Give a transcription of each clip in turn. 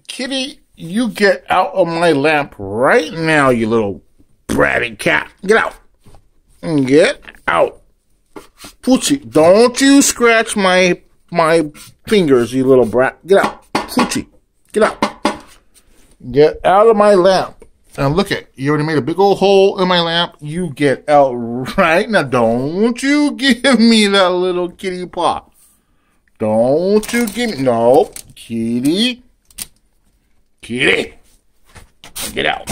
Kitty, you get out of my lamp right now, you little bratty cat. Get out. Get out. Poochie, don't you scratch my fingers, you little brat. Get out. Poochie, get out. Get out of my lamp. And look at, you already made a big old hole in my lamp. You get out right now. Don't you give me that little kitty paw. Don't you give me, no, kitty. Kitty, get out.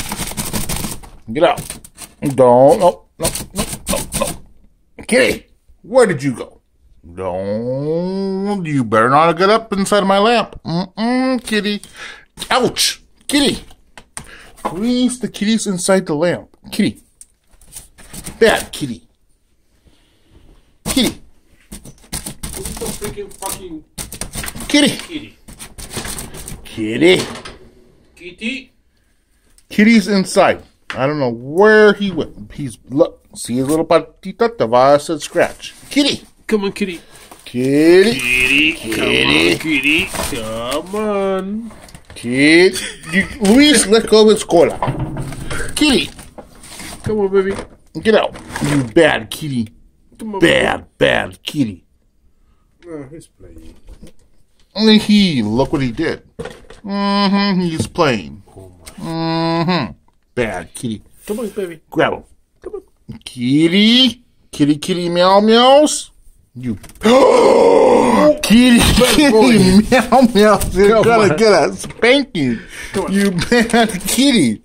Get out. Don't, no. Kitty, where did you go? Don't, you better not get up inside of my lamp. Kitty. Ouch. Kitty. Release the kitties inside the lamp. Kitty. Bad kitty. Kitty. Who's the freaking fucking Kitty. kitty? Kitty. Kitty? Kitty's inside. I don't know where he went. He's, look, see his little patita? Tava said scratch. Kitty. Come on, kitty. Kitty. Kitty. Kitty. Come on, kitty. Come on. Kitty. Luis, let go of his cola. Kitty. Come on, baby. Get out. You bad kitty. Come on, Bad kitty. baby. Oh, he's playing. Only look what he did. He's playing. Oh my. Bad kitty. Come on, baby. Grab him. Come on. Kitty. Kitty, meow, meows. You. Kitty, meow, meows. You're gonna get a spanking. You bad kitty.